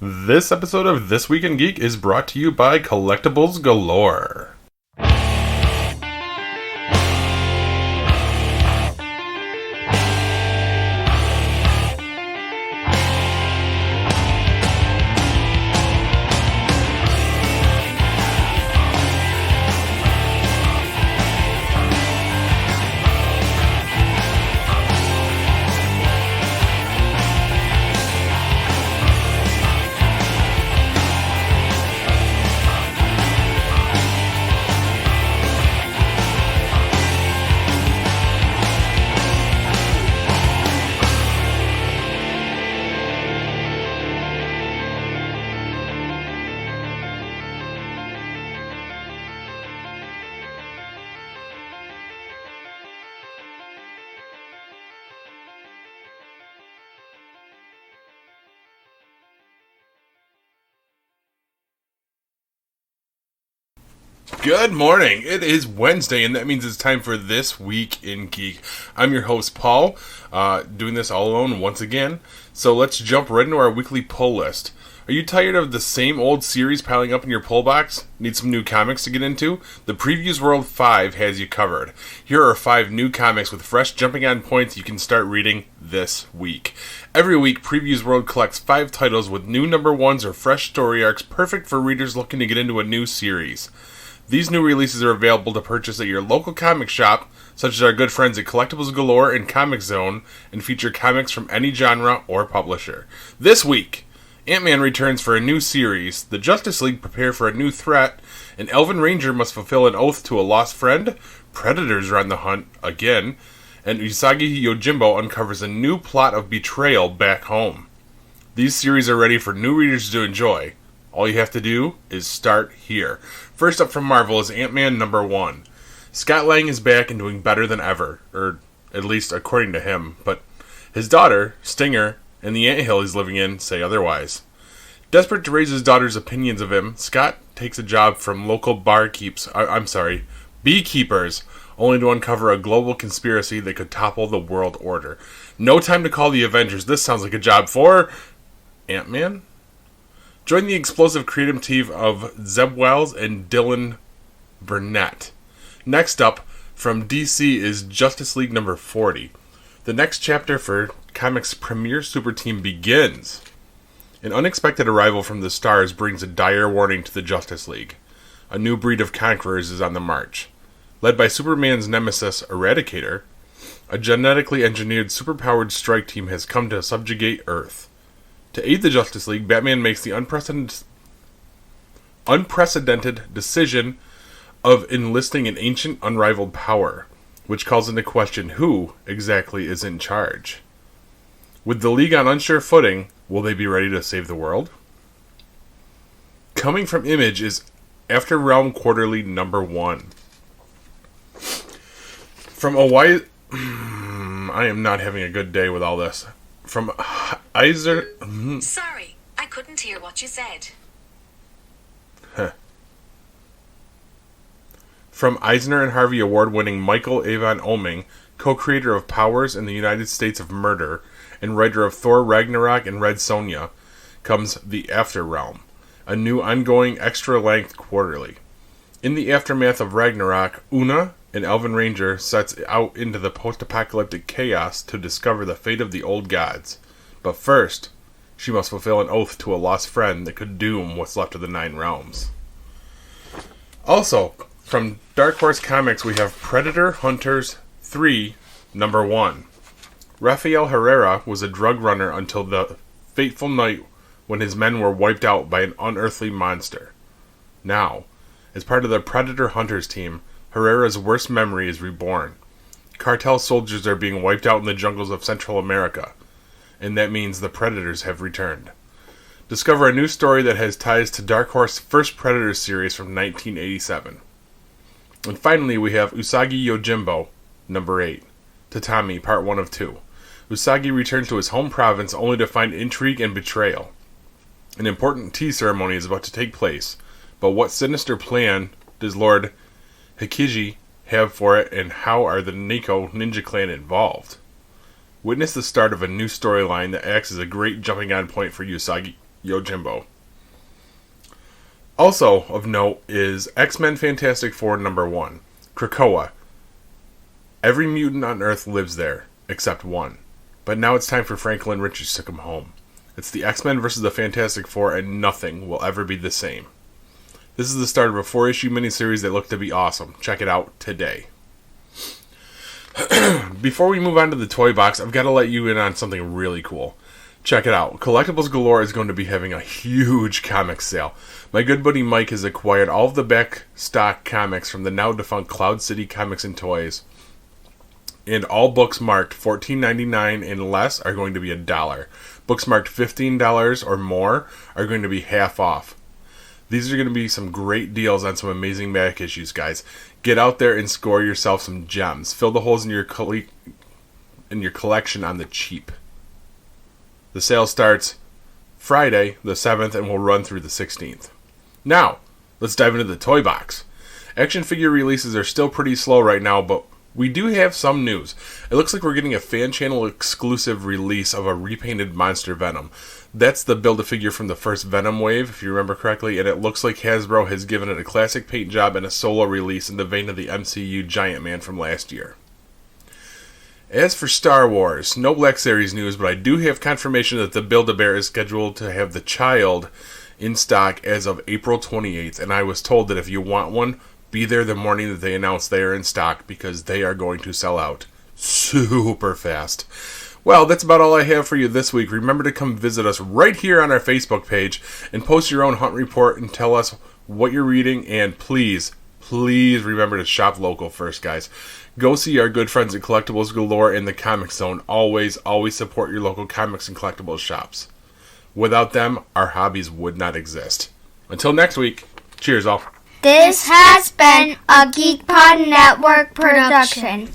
This episode of This Week in Geek is brought to you by Collectibles Galore. Good morning. It is Wednesday, and that means it's time for This Week in Geek. I'm your host, Paul, doing this all alone once again. So let's jump right into our weekly pull list. Are you tired of the same old series piling up in your pull box? Need some new comics to get into? The Previews World 5 has you covered. Here are 5 new comics with fresh jumping on points you can start reading this week. Every week, Previews World collects 5 titles with new number ones or fresh story arcs perfect for readers looking to get into a new series. These new releases are available to purchase at your local comic shop, such as our good friends at Collectibles Galore and Comic Zone, and feature comics from any genre or publisher. This week, Ant-Man returns for a new series, the Justice League prepare for a new threat, an Elven Ranger must fulfill an oath to a lost friend, Predators are on the hunt again, and Usagi Yojimbo uncovers a new plot of betrayal back home. These series are ready for new readers to enjoy. All you have to do is start here. First up from Marvel is Ant-Man number 1. Scott Lang is back and doing better than ever, or at least according to him, but his daughter, Stinger, and the anthill he's living in say otherwise. Desperate to raise his daughter's opinions of him, Scott takes a job from local beekeepers, only to uncover a global conspiracy that could topple the world order. No time to call the Avengers. This sounds like a job for Ant-Man? Join the explosive creative team of Zeb Wells and Dylan Burnett. Next up, from DC is Justice League number 40. The next chapter for comics' premier super team begins. An unexpected arrival from the stars brings a dire warning to the Justice League. A new breed of conquerors is on the march. Led by Superman's nemesis, Eradicator, a genetically engineered superpowered strike team has come to subjugate Earth. To aid the Justice League, Batman makes the unprecedented decision of enlisting an ancient, unrivaled power, which calls into question who exactly is in charge. With the League on unsure footing, will they be ready to save the world? Coming from Image is After Realm Quarterly number 1. From a wide... I am not having a good day with all this. From Sorry, I couldn't hear what you said. From Eisner and Harvey Award-winning Michael Avon Oeming, co-creator of Powers in the United States of Murder, and writer of Thor Ragnarok and Red Sonja, comes The After Realm, a new ongoing extra-length quarterly. In the aftermath of Ragnarok, Una, an Elven Ranger, sets out into the post-apocalyptic chaos to discover the fate of the old gods. But first, she must fulfill an oath to a lost friend that could doom what's left of the 9 realms. Also, from Dark Horse Comics, we have Predator Hunters 3, number 1. Rafael Herrera was a drug runner until the fateful night when his men were wiped out by an unearthly monster. Now, as part of the Predator Hunters team, Herrera's worst memory is reborn. Cartel soldiers are being wiped out in the jungles of Central America, and that means the Predators have returned. Discover a new story that has ties to Dark Horse's first Predator series from 1987. And finally, we have Usagi Yojimbo, number 8. Tatami, part 1 of 2. Usagi returns to his home province only to find intrigue and betrayal. An important tea ceremony is about to take place, but what sinister plan does Lord Hikiji have for it, and how are the Nico Ninja Clan involved? Witness the start of a new storyline that acts as a great jumping on point for Usagi Yojimbo. Also of note is X-Men Fantastic Four #1, Krakoa. Every mutant on Earth lives there, except one. But now it's time for Franklin Richards to come home. It's the X-Men versus the Fantastic Four, and nothing will ever be the same. This is the start of a 4-issue miniseries that looked to be awesome. Check it out today. Before we move on to the toy box, I've got to let you in on something really cool. Check it out. Collectibles Galore is going to be having a huge comic sale. My good buddy Mike has acquired all of the back stock comics from the now defunct Cloud City Comics and Toys. And all books marked $14.99 and less are going to be $1. Books marked $15 or more are going to be half off. These are going to be some great deals on some amazing back issues, guys. Get out there and score yourself some gems. Fill the holes in your collection on the cheap. The sale starts Friday, the 7th, and will run through the 16th. Now, let's dive into the toy box. Action figure releases are still pretty slow right now, but we do have some news. It looks like we're getting a fan channel exclusive release of a repainted Monster Venom. That's the Build-A-Figure from the first Venom wave, if you remember correctly, and it looks like Hasbro has given it a classic paint job and a solo release in the vein of the MCU Giant Man from last year. As for Star Wars, no Black Series news, but I do have confirmation that the Build-A-Bear is scheduled to have the Child in stock as of April 28th, and I was told that if you want one, be there the morning that they announce they are in stock because they are going to sell out super fast. Well, that's about all I have for you this week. Remember to come visit us right here on our Facebook page and post your own hunt report and tell us what you're reading, and please remember to shop local first, guys. Go see our good friends at Collectibles Galore in the Comic Zone. Always support your local comics and collectibles shops. Without them, our hobbies would not exist. Until next week, cheers all. This has been a GeekPod Network production.